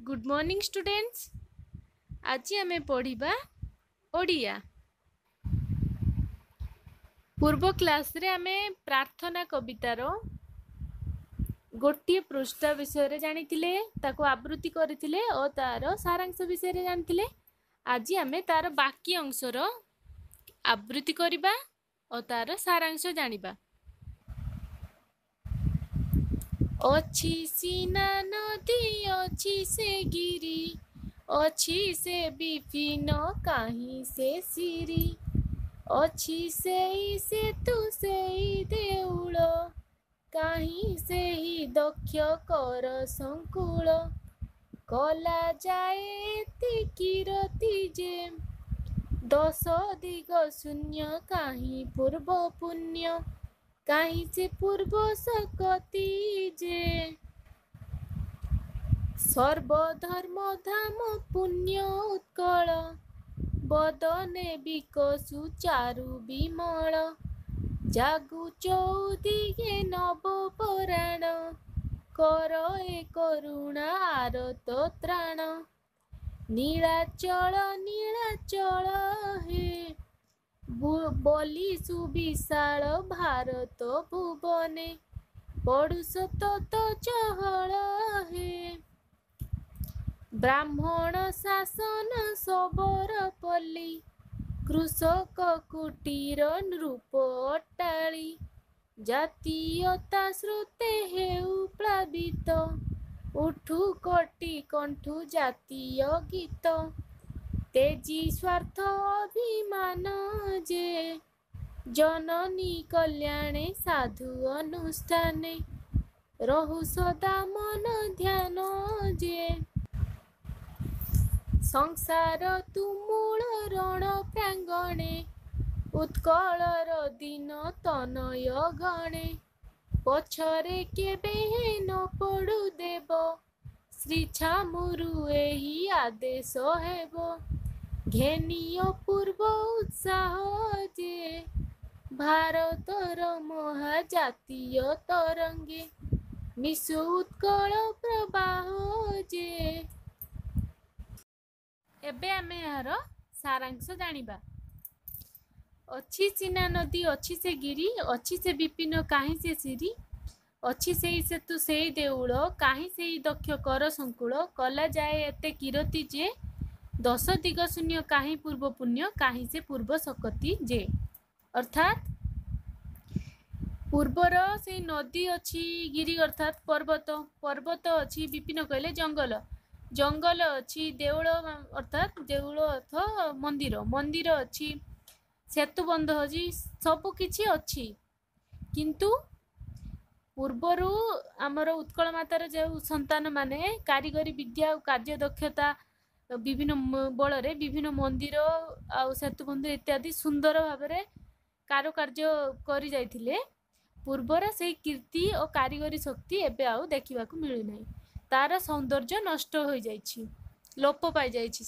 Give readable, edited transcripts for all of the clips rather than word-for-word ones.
Good morning students. आज आमे पढ़िबा ओडिया। पूर्व क्लास रे आमे प्रार्थना कवितार गोटे पृष्ठ विषय जानिथिले, ताको आवृत्ति करथिले और तार सारांश विषय जानिथिले। आज आमे तार बाकी अंशर आवृत्ति करिबा और तार सारांश जानिबा। अछि सीना नदी अछि से गिरी, अछि से विपिन काहीं से सिरी, अछि सेई सेतु सेई देउल, काहीं सेई दक्ष कर संकुल, कला जाए एति किरति जे, दश दिग शून्य काहीं पूर्व पुण्य, काहीं से पूर्व सकति जे, सर्वधर्म धाम पुण्य उत्कल, बदने बिकसु चारु विमल, जागु चौदिगे नव पराण, कर ए करुणा आरत त्राण, नीलाचल नीलाचल हे, बलि सुविशाल भारत भुवने, पड़ु सतत चहल हे, ब्राह्मण शासन सबोर पल्ली, कृषक कुटीर नृप अट्टाली, जातीयता श्रुते हेउ प्लावित, उठु कोटि कंठु जातीय गीत, तेजी स्वार्थ अभिमान जे, जननी कल्याणे साधु अनुष्ठाने, रहु सदा मन ध्यान जे, संसार तुमूल रण प्रांगणे, उत्कलर दिन तनय गणे, पछरे केबे न पड़ु देव, श्री छामुरु एही आदेश हेबो, घेनियो पूर्व उत्साह जे, भारतर महाजातीय तरंगे, मिशु उत्कल प्रवाह जे। एबे आमे यार सारांश जानिबा। अछि सीना नदी अछि से गिरी, अछि से विपिन काहीं से सिरी, अछि सेई सेतु सेई देउल, काहीं सेई दक्ष कर संकुल, कला जाए एते किरति जे, दश दिग शून्य काहीं पूर्व पुण्य, काहीं से पूर्व सकति जे। अर्थात पूर्वर से नदी अछि, गिरी अर्थात पर्वत, पर्वत अछि, विपिन कहले जंगल, जंगल अछि, देउल अर्थात देउल अर्थ मंदिर, मंदिर अछि, सेतु बंध अछि, सब किछि अछि। किंतु पूर्वरु आमर उत्कल मातार जो संतान माने कारीगरी विद्या और कार्य दक्षता विभिन्न बल रे विभिन्न मंदिर आ सेतु बंध इत्यादि सुंदर भाबरे कारुकार्य करि जाइथिले। पूर्वर से कीर्ति और कारीगरी शक्ति एबे आउ देखिबाकू मिलु नै, तार सौंदर्य नष्ट हो जाइछि, लोप पाई जाइछि।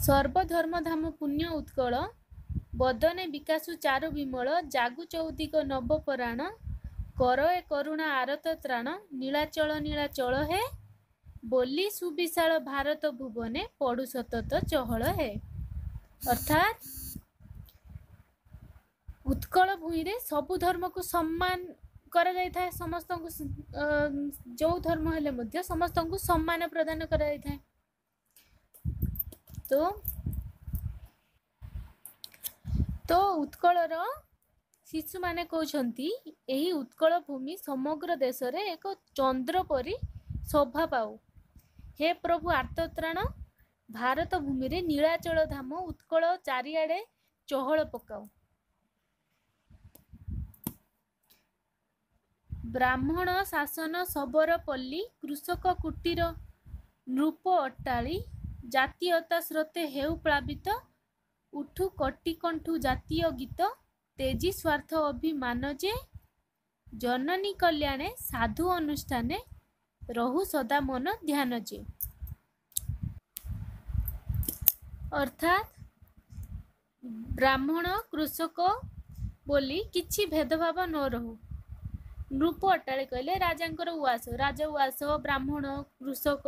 सर्वधर्म धाम पुण्य उत्कल, बदने विकासु चारु विमल, जागु चौदिग नव पराण, कर ए करुणा आरत त्राण, नीलाचल नीलाचल हे, बोली सुविशाल भारत भुवने, पड़ु सतत चहल हे। अर्थात उत्कल भूमि रे सबु धर्म को सम्मान करा जाय था, समस्त को जो धर्म हेले मध्य समस्त को सम्मान प्रदान करा जाय था। तो उत्कलर शिशु माने कहउछंती, एही उत्कल भूमि समग्र देश रे एक चंद्र परी शोभा पाऊ। हे प्रभु आर्तत्राण, भारत भूमि रे नीलाचल धाम उत्कल चारिआडे चहल पकाऊ। ब्राह्मण शासन सबोर पल्ली, कृषक कुटीर नृप अट्टाली, जातीयता स्रोते हेउ प्लावित, उठु कोटि कंठु जातीय गीत, तेजी स्वार्थ अभिमान जे, जननी कल्याणे साधु अनुष्ठाने, रहु सदा मन ध्यान जे। अर्थात ब्राह्मण कृषक बोली किछि भेदभाव न रहू, नृप अटाळे कहले राजांकर उआस, राजा उआस ब्राह्मण कृषक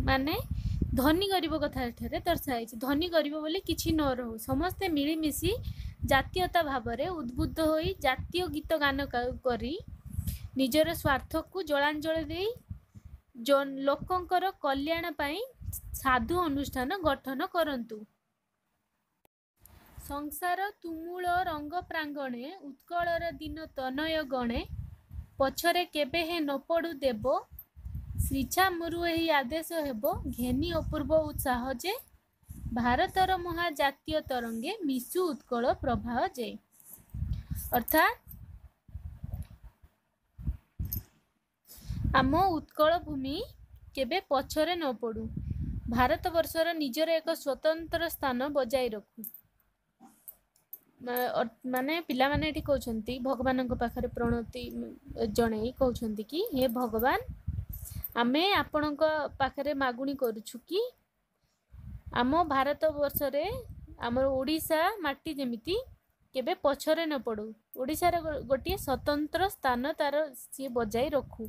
माने धनी गरीब कथा एठारे दर्शाई। धनी गरीब बोली किछि न रहू, समस्ते मिलिमिशि जातीयता भावरे उद्बुद्ध होई जातीय गीत गान करी निजर स्वार्थ को जलांजलि दे लोकंकर कल्याण पाई साधु अनुष्ठान गठन करंतु। संसार तुमूल रंग प्रांगणे उत्कलर दिन तनय गणे पछरे केबे हे न पड़ू देव श्रीछा मुरु एही आदेश हेबो घेनी अपूर्व उत्साह जे भारतर महाजातीय तरंगे मिशु उत्कल प्रवाह जे। अर्थात आम उत्कल भूमि केबे पछरे न पड़ू, भारत वर्षर निजर एक स्वतंत्र स्थान बजाई रखू। माने पिला माने एठी कहउछंती भगवान पाखरे प्रणति जणे कहउछंती कि हे भगवान आमे आपणक पाखरे मागुणी करूछु कि आम भारत वर्षरे आमर ओडिशा माटी जेमिति केबे पछरे न पड़ू, ओडिशार गोटे स्वतंत्र स्थान तार सी बजाई रखू।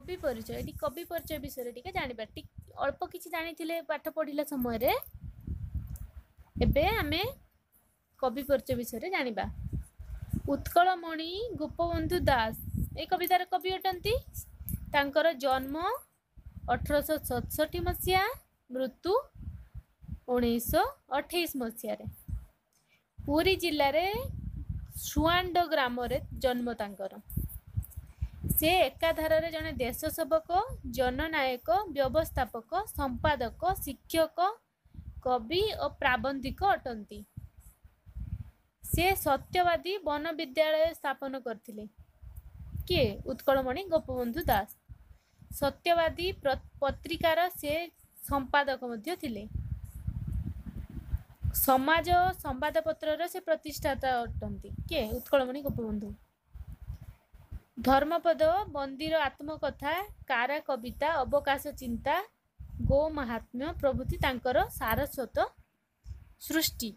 कवि परिचय, एटी कवि परिचय विषय टिके जानिबा, अल्प किछि जानिथिले पाठ पढिला समय रे, एबे आमे कवि परिचय विषय जानिबा। उत्कलमणि गोपबंधु दास ए कवितार कवि अटंती। तांकर जन्म 1867 मसीहा, मृत्यु 1928 मसीहा रे। पुरी जिल्ला रे सुआंड ग्राम रे जन्म तांकर। से एकाधार रे जने देश सेवक, जननायक, व्यवस्थापक, संपादक, शिक्षक, कवि और प्राबंधिक अटंती। से सत्यवादी वन विद्यालय स्थापन करथिले। किए? उत्कलमणि गोपबंधु दास। सत्यवादी पत्रिकार से संपादक मध्य थिले। समाज संवादपत्र से प्रतिष्ठाता अटंती। किए? उत्कलमणि गोपबंधु। धर्मपद, बंदीर आत्मकथा, कारा कविता, अवकाश चिंता, गो महात्म्य प्रभृति तांकर सारस्वत सृष्टि।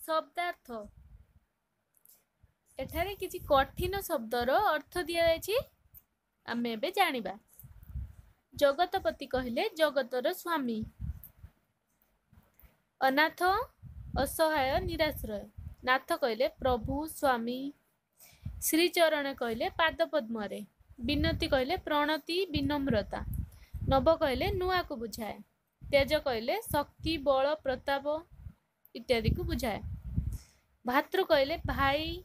शब्दार्थ, एठारे किछि कठिन शब्दर अर्थ दिया जायछि, आमे एबे जानिबा। जगतपति कहले जगतर स्वामी। अनाथ, असहाय, निराश्रय। नाथ कहले प्रभु स्वामी। श्रीचरण कहले पाद पद्मरे। विनती कहले प्रणति विनम्रता। नव कहले नुआ को बुझाए। तेज कहले शक्ति बल प्रताप इत्यादि को बुझाए। भातृ कहले भाई।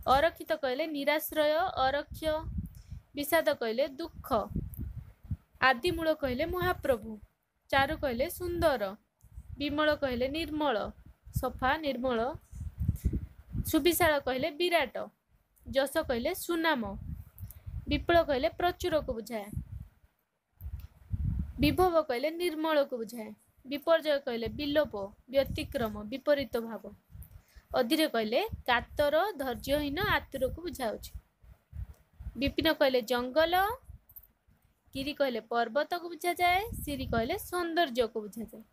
अरक्षित कहले निराश्रय अरक्ष। विषाद कहले दुख। आदिमूल कहले महाप्रभु। चारु कहले सुंदर। विमल कहले निर्मल सफा निर्मल। सुविशाल कहले विराट। जस कहले सुनाम। विपुल कहले प्रचुर को बुझाए। विभव कहले निर्मल को बुझाए। विपर्जय कहले विलोप व्यतिक्रम विपरीत भाव। अधीर कहले कातर धैर्यहीन आतुर को बुझाଉଛି। विपिन कहले जंगल। गिरी कहले पर्वत को बुझा जाए। सिरी कहले सौंदर्य को बुझा जाए।